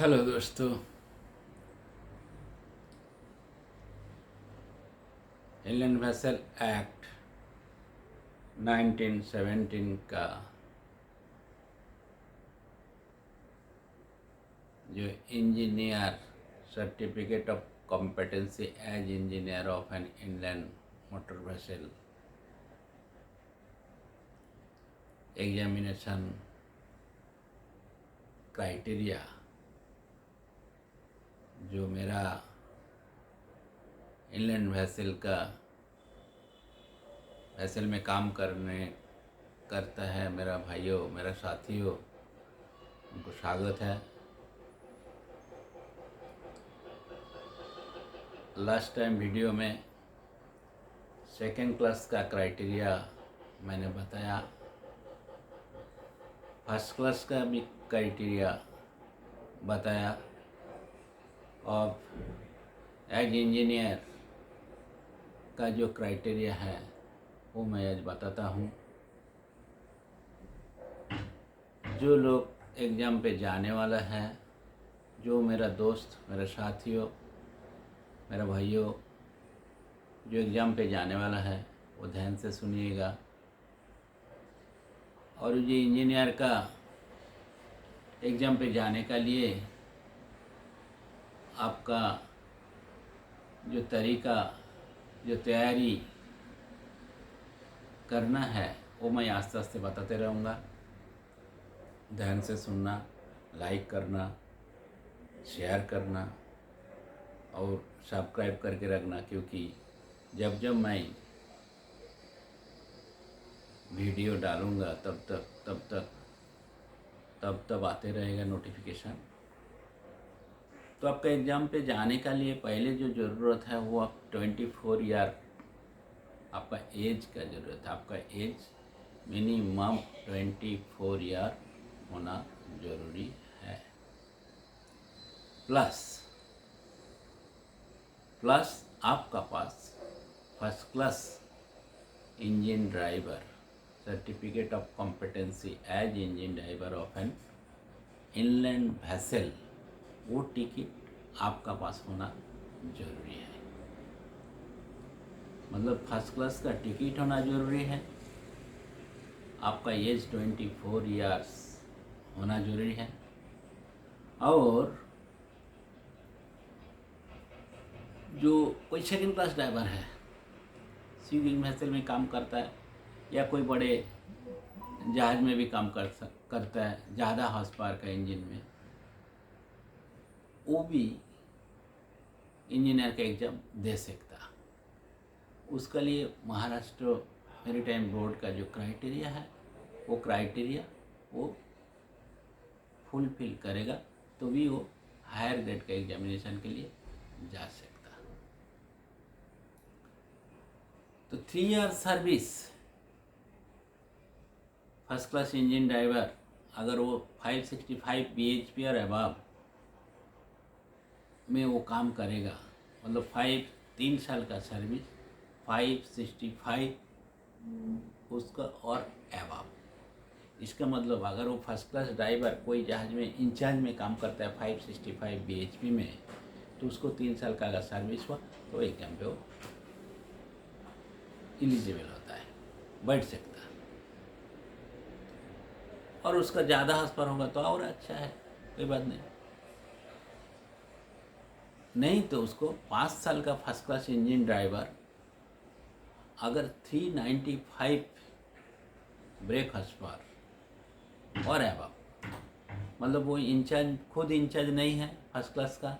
Hello दोस्तों। Indian vessel act 1917 का जो engineer certificate of competency as engineer of an Indian motor vessel examination criteria जो मेरा Indian vessel में काम करता है मेरा भाइयों, मेरा साथियों, उनको स्वागत है। लास्ट टाइम वीडियो में सेकेंड क्लास का क्राइटेरिया मैंने बताया, फर्स्ट क्लास का भी क्राइटेरिया बताया और एज इंजीनियर का जो क्राइटेरिया है वो मैं आज बताता हूँ। जो लोग एग्ज़ाम पे जाने वाला है, जो मेरा दोस्त, मेरा साथियों, मेरा भाइयों जो एग्ज़ाम पे जाने वाला है वो ध्यान से सुनिएगा। और ये इंजीनियर का एग्ज़ाम पे जाने का लिए आपका जो तरीका, जो तैयारी करना है वो मैं आस्ते आस्ते बताते रहूँगा। ध्यान से सुनना, लाइक करना, शेयर करना और सब्सक्राइब करके रखना, क्योंकि जब जब मैं वीडियो डालूँगा तब तब आते रहेगा नोटिफिकेशन। तो आपका एग्ज़ाम पे जाने का लिए पहले जो ज़रूरत है वो आप 24 ईयर आपका एज का ज़रूरत है। आपका एज मिनिमम 24 ईयर होना ज़रूरी है। प्लस आपका पास first class engine driver certificate of competency as engine driver of an inland vessel, वो टिकट आपका पास होना ज़रूरी है। मतलब फर्स्ट क्लास का टिकट होना ज़रूरी है, आपका एज 24 ईयर्स होना ज़रूरी है, और जो कोई सेकंड क्लास ड्राइवर है, स्विंगिंग वेसल में काम करता है या कोई बड़े जहाज में भी काम करता है, ज़्यादा हॉर्स पावर का इंजन में, वो भी इंजीनियर का एग्ज़ाम दे सकता। उसके लिए महाराष्ट्र मैरीटाइम बोर्ड का जो क्राइटेरिया है वो क्राइटेरिया वो फुलफिल करेगा तो भी वो हायर ग्रेड का एग्जामिनेशन के लिए जा सकता। तो 3 year service first class engine driver, अगर वो 565 bhp और अबव में वो काम करेगा, मतलब 3 साल का सर्विस 565 उसका और अबव। इसका मतलब अगर वो फर्स्ट क्लास ड्राइवर कोई जहाज में इंचार्ज में काम करता है 565 bhp में, तो उसको 3 साल का अगर सर्विस हुआ तो एग्जाम पे वो एलिजिबल होता है, बैठ सकता है। और उसका ज़्यादा हॉर्स पावर होगा तो और अच्छा है, कोई बात नहीं तो उसको 5 साल का फर्स्ट क्लास इंजन ड्राइवर अगर 395 ब्रेक हॉर्स पावर और अबव, मतलब वो खुद इंचार्ज नहीं है फर्स्ट क्लास का,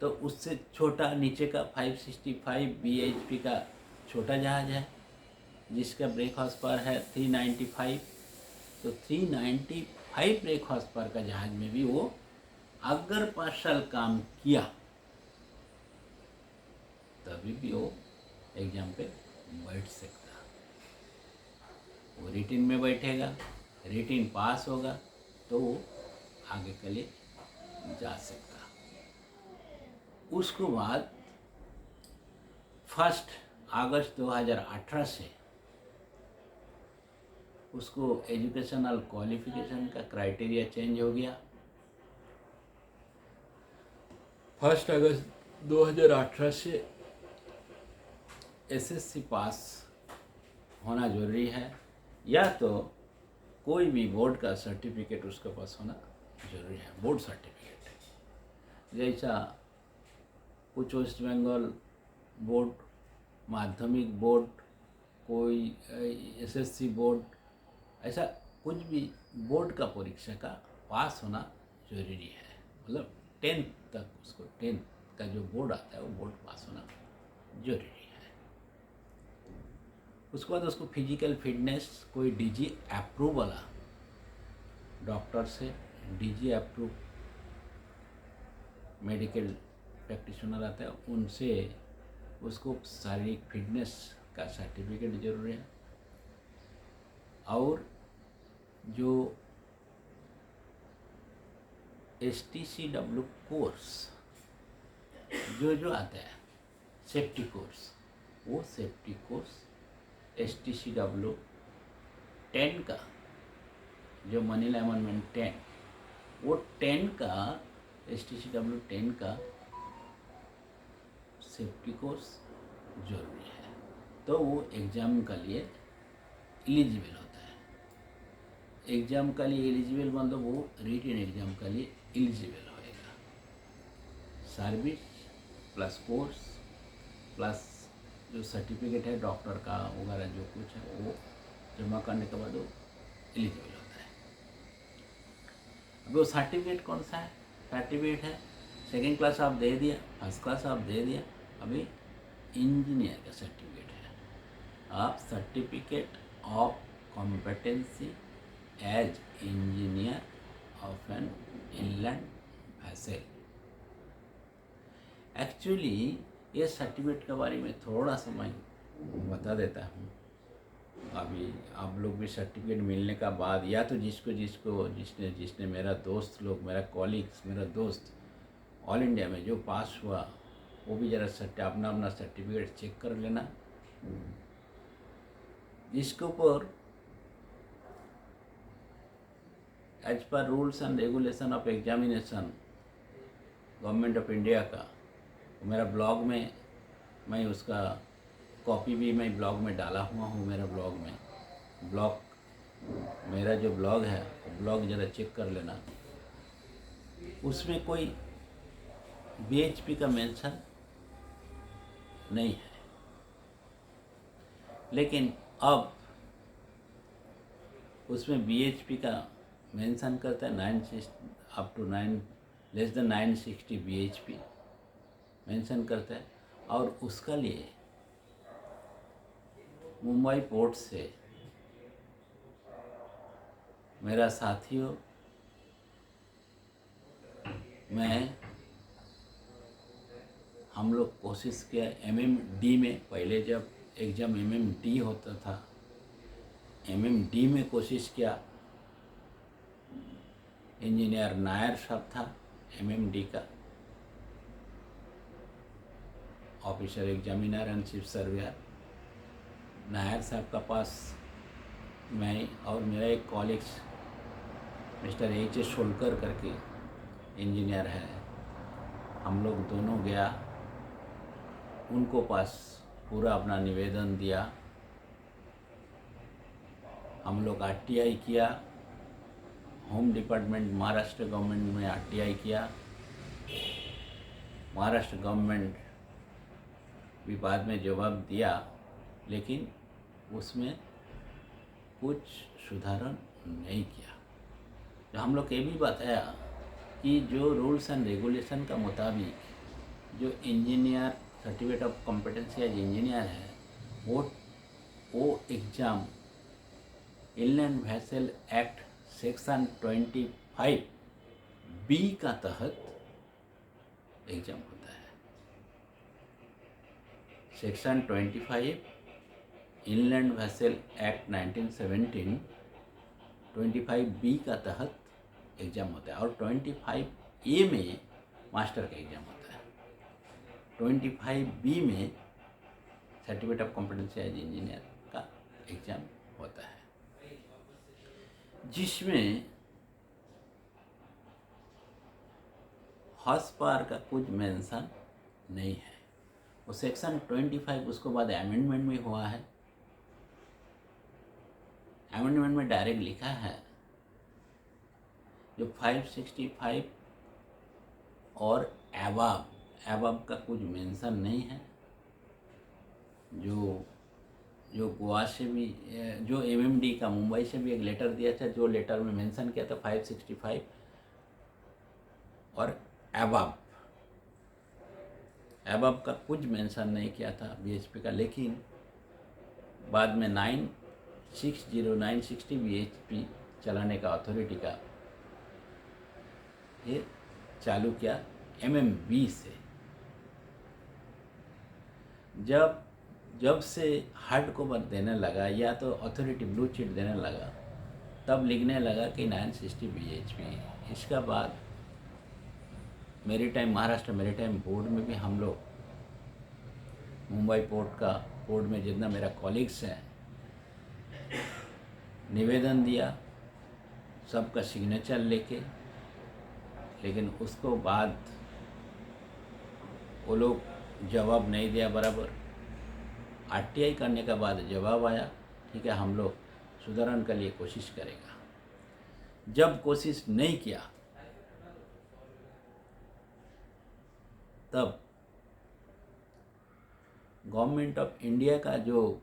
तो उससे छोटा नीचे का 565 bhp का छोटा जहाज है जिसका ब्रेक हॉर्स पावर है 395, तो 395 ब्रेक हॉर्स पावर का जहाज में भी वो अगर 5 साल काम किया तभी भी वो एग्जाम पे बैठ सकता। वो रिटिन में बैठेगा, रिटिन पास होगा तो वो आगे के लिए जा सकता। उसके बाद 1 अगस्त 2018 से उसको एजुकेशनल क्वालिफिकेशन का क्राइटेरिया चेंज हो गया। 1 अगस्त 2018 से एसएससी पास होना जरूरी है, या तो कोई भी बोर्ड का सर्टिफिकेट उसके पास होना जरूरी है, बोर्ड सर्टिफिकेट। जैसा कुछ वेस्ट बंगाल बोर्ड, माध्यमिक बोर्ड, कोई एसएससी बोर्ड, ऐसा कुछ भी बोर्ड का परीक्षा का पास होना जरूरी है। मतलब 10th तक उसको 10th का जो बोर्ड आता है वो बोर्ड पास होना जरूरी है। उसके बाद उसको फिजिकल फिटनेस कोई डीजी अप्रूव वाला डॉक्टर से, डीजी अप्रूव मेडिकल प्रैक्टिशनर आता है, उनसे उसको शारीरिक फिटनेस का सर्टिफिकेट जरूरी है। और जो STCW कोर्स जो आता है सेफ्टी कोर्स, वो सेफ्टी कोर्स STCW 10 का, जो मनीला अमेंडमेंट 10, वो 10 का STCW 10 का सेफ्टी कोर्स जरूरी है, तो वो एग्ज़ाम का लिए एलिजिबल होता है। एग्ज़ाम का लिए एलिजिबल मतलब वो रिटन एग्ज़ाम का लिए एलिजिबल होएगा। सर्विस प्लस कोर्स प्लस जो सर्टिफिकेट है डॉक्टर का वगैरह जो कुछ है वो जमा करने के बाद वो एलिजिबल होता है। अब वो सर्टिफिकेट कौन सा है? सर्टिफिकेट है सेकेंड क्लास आप दे दिया, फर्स्ट क्लास आप दे दिया, अभी इंजीनियर का सर्टिफिकेट है। आप certificate of competency as engineer of an inland vessel. Actually ये सर्टिफिकेट के बारे में थोड़ा सा मैं बता देता हूँ। अभी आप लोग भी सर्टिफिकेट मिलने का बाद, या तो जिसने मेरा दोस्त लोग, मेरा कॉलीग्स, मेरा दोस्त ऑल इंडिया में जो पास हुआ, वो भी ज़रा अपना सर्टिफिकेट चेक कर लेना। जिसके ऊपर as per rules and regulation of examination government of India का, मेरा ब्लॉग में मैं उसका कॉपी भी मैं ब्लॉग में डाला हुआ हूँ। मेरा मेरा जो ब्लॉग है वो ब्लॉग ज़रा चेक कर लेना। उसमें कोई BHP का मेंशन नहीं है, लेकिन अब उसमें BHP का मेंशन करता है 9 up to 9 less than 960 BHP mention करता है। और उसका लिए मुंबई पोर्ट से मेरा साथियों, हम लोग कोशिश किया MMD में, पहले जब एग्ज़ाम MMD होता था, MMD में कोशिश किया। इंजीनियर नायर साहब था MMD का officer examiner and chief surveyor. Nair साहब का पास मैं और मेरा एक कॉलीग्स मिस्टर HS शोलकर करके इंजीनियर है, हम लोग दोनों गया, उनको पास पूरा अपना निवेदन दिया। हम लोग RTI किया, होम डिपार्टमेंट महाराष्ट्र गवर्नमेंट में RTI किया। महाराष्ट्र गवर्नमेंट भी बाद में जवाब दिया, लेकिन उसमें कुछ सुधारण नहीं किया। तो हम लोग ये भी बताया कि जो रूल्स एंड रेगुलेशन का मुताबिक जो engineer certificate of competency as engineer है, वो exam inland vessel act section 25B का तहत एग्ज़ाम होता है। Section 25 inland vessel act 1917 25B का तहत एग्ज़ाम होता है, और 25A में मास्टर का एग्ज़ाम होता है। 25B में certificate of competency as engineer का एग्ज़ाम होता है, जिसमें हॉर्स पावर का कुछ मेंशन नहीं है। वो सेक्शन 25 उसको बाद अमेंडमेंट में हुआ है। अमेंडमेंट में डायरेक्ट लिखा है जो 565 और एवब का कुछ मेंशन नहीं है। जो गोवा से भी, जो एमएमडी का मुंबई से भी एक लेटर दिया था, जो लेटर में मेंशन किया था 565 और एबब का कुछ मेंशन नहीं किया था बीएचपी का। लेकिन बाद में 960 बीएचपी चलाने का अथॉरिटी का ये चालू किया एमएमबी से। जब से हार्ड कवर देने लगा या तो अथॉरिटी ब्लू चिट देने लगा, तब लिखने लगा कि 960 बीएचपी। इसका बाद महाराष्ट्र मेरीटाइम बोर्ड में भी हम लोग, मुंबई पोर्ट में जितना मेरा कॉलीग्स हैं, निवेदन दिया सबका सिग्नेचर लेके। लेकिन उसको बाद वो लोग जवाब नहीं दिया बराबर। आरटीआई करने के बाद जवाब आया, ठीक है हम लोग सुधारण के लिए कोशिश करेगा। जब कोशिश नहीं किया तब गवर्नमेंट ऑफ इंडिया का जो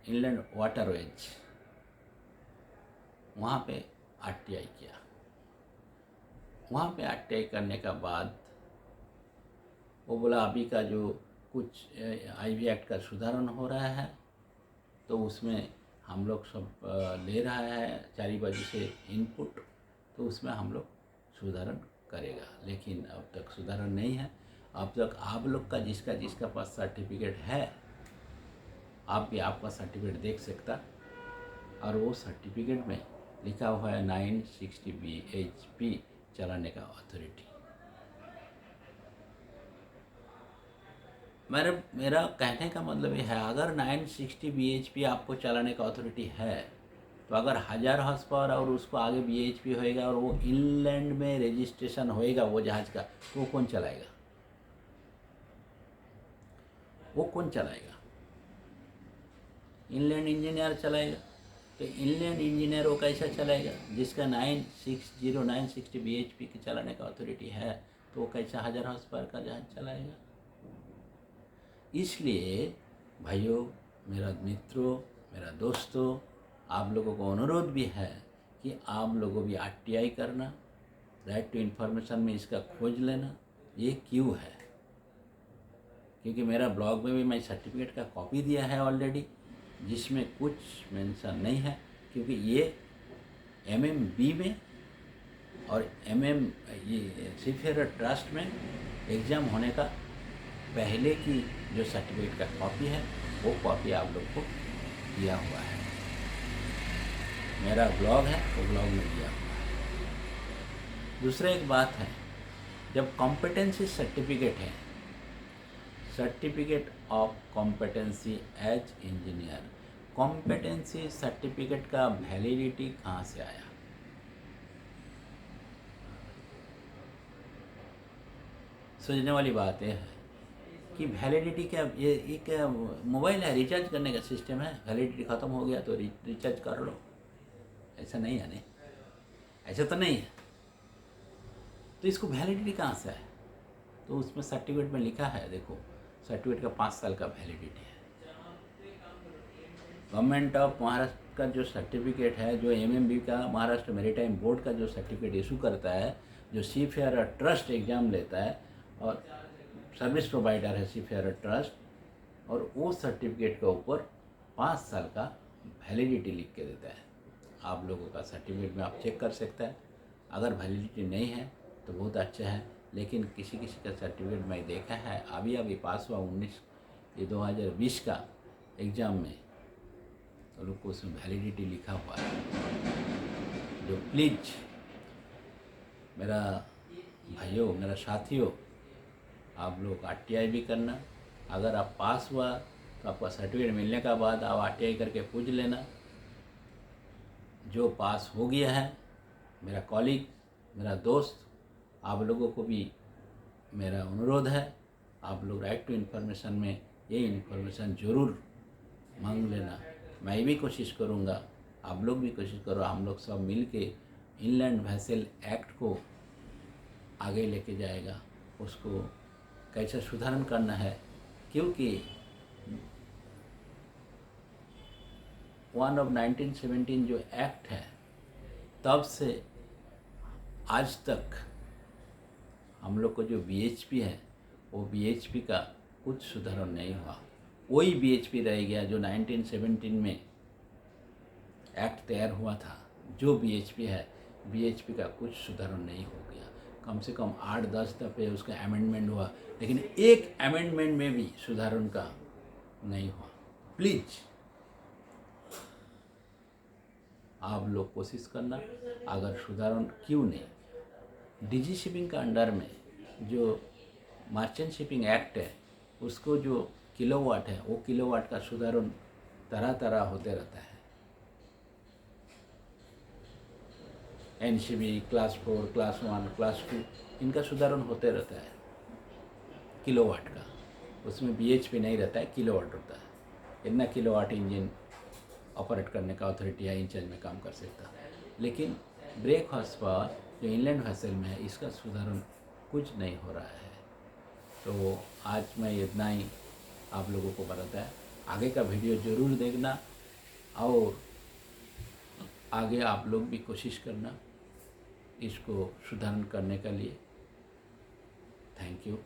इनलैंड वाटरवेज, वहाँ पे आरटीआई किया। वहाँ पे आरटीआई करने का बाद वो बोला अभी का जो कुछ आईवी एक्ट का सुधारण हो रहा है, तो उसमें हम लोग सब ले रहा है 4 बजे से इनपुट, तो उसमें हम लोग सुधारण करेगा। लेकिन अब तक सुधारण नहीं है। अब तक आप लोग का जिसका पास सर्टिफिकेट है, आप भी आपका सर्टिफिकेट देख सकता, और वो सर्टिफिकेट में लिखा हुआ है 960 बीएचपी चलाने का अथॉरिटी। मेरा कहने का मतलब ये है, अगर 960 बीएचपी आपको चलाने का अथॉरिटी है, तो अगर 1000 हॉर्स पावर और उसको आगे बीएचपी होएगा और वो इनलैंड में रजिस्ट्रेशन होएगा वो जहाज का, तो वो कौन चलाएगा? इनलैंड इंजीनियर चलाएगा। तो इनलैंड इंजीनियर वो कैसा चलाएगा? जिसका 960 बीएचपी के चलाने का अथॉरिटी है, तो वो कैसा 1000 हॉर्स पावर का जहाज चलाएगा? इसलिए भाइयों, मेरा मित्रों, मेरा दोस्तों, आप लोगों को अनुरोध भी है कि आप लोगों भी आरटीआई करना, राइट टू इन्फॉर्मेशन में इसका खोज लेना। ये क्यों है? क्योंकि मेरा ब्लॉग में भी मैं सर्टिफिकेट का कॉपी दिया है ऑलरेडी, जिसमें कुछ मेंशन नहीं है। क्योंकि ये एमएमबी में और ये सीफेयर ट्रस्ट में एग्ज़ाम होने का पहले की जो सर्टिफिकेट का कॉपी है, वो कॉपी आप लोग को दिया हुआ है। मेरा ब्लॉग है, वो ब्लॉग में दिया हुआ है। दूसरा एक बात है, जब कॉम्पिटेंसी सर्टिफिकेट है, certificate of competency as engineer, competency certificate का वैलिडिटी कहाँ से आया? सोचने वाली बात यह है कि वैलिडिटी क्या, ये एक मोबाइल है, रिचार्ज करने का सिस्टम है। वैलिडिटी ख़त्म हो गया तो रिचार्ज कर लो, ऐसा नहीं है। नहीं, ऐसा तो नहीं है। तो इसको वैलिडिटी कहाँ से है? तो उसमें सर्टिफिकेट में लिखा है, देखो सर्टिफिकेट का 5 साल का वैलिडिटी है। गवर्नमेंट ऑफ महाराष्ट्र का जो सर्टिफिकेट है, जो एमएमबी का महाराष्ट्र मेरीटाइम बोर्ड का जो सर्टिफिकेट इशू करता है, जो सीफेयर ट्रस्ट एग्ज़ाम लेता है और सर्विस प्रोवाइडर है सीफेयर ट्रस्ट, और वो सर्टिफिकेट के ऊपर 5 साल का वैलिडिटी लिख के देता है। आप लोगों का सर्टिफिकेट में आप चेक कर सकते हैं। अगर वैलिडिटी नहीं है तो बहुत अच्छा है, लेकिन किसी का सर्टिफिकेट मैं देखा है, अभी पास हुआ 2020 का एग्ज़ाम में, तो लोग को उसमें वैलिडिटी लिखा हुआ है। जो प्लीज़ मेरा भाइयों, मेरा साथियों, आप लोग आरटीआई भी करना। अगर आप पास हुआ तो आपका सर्टिफिकेट मिलने का बाद आप आरटीआई करके पूछ लेना। जो पास हो गया है, मेरा कॉलीग, मेरा दोस्त, आप लोगों को भी मेरा अनुरोध है, आप लोग राइट टू इन्फॉर्मेशन में ये इन्फॉर्मेशन ज़रूर मांग लेना। मैं भी कोशिश करूँगा, आप लोग भी कोशिश करो, हम लोग सब मिल के इनलैंड वेसल एक्ट को आगे लेके जाएगा, उसको कैसे सुधारण करना है, क्योंकि 1 of 1917 जो एक्ट है तब से आज तक हम लोग को जो बीएचपी है वो बीएचपी का कुछ सुधारण नहीं हुआ। वही बीएचपी रह गया जो 1917 में एक्ट तैयार हुआ था। जो बीएचपी है, बीएचपी का कुछ सुधारण नहीं हो गया। कम से कम 8-10 दफ़े उसका अमेंडमेंट हुआ, लेकिन एक अमेंडमेंट में भी सुधारण का नहीं हुआ। प्लीज़ आप लोग कोशिश करना, अगर सुधारण क्यों नहीं, डीजी शिपिंग का अंडर में जो मर्चेंट शिपिंग एक्ट है उसको जो किलोवाट है वो किलोवाट का सुधारण तरह तरह होते रहता है। एनसीबी क्लास 4, क्लास 1, क्लास 2 इनका सुधारण होते रहता है किलोवाट का। उसमें बीएचपी नहीं रहता है, किलोवाट होता है। इतना किलोवाट इंजन ऑपरेट करने का अथॉरिटी है, इंचार्ज में काम कर सकता है। लेकिन ब्रेक हॉर्स पावर जो इनलैंड वेसल में है इसका सुधारण कुछ नहीं हो रहा है। तो आज मैं इतना ही आप लोगों को बताता है। आगे का वीडियो ज़रूर देखना और आगे आप लोग भी कोशिश करना इसको सुधारण करने के लिए। Thank you.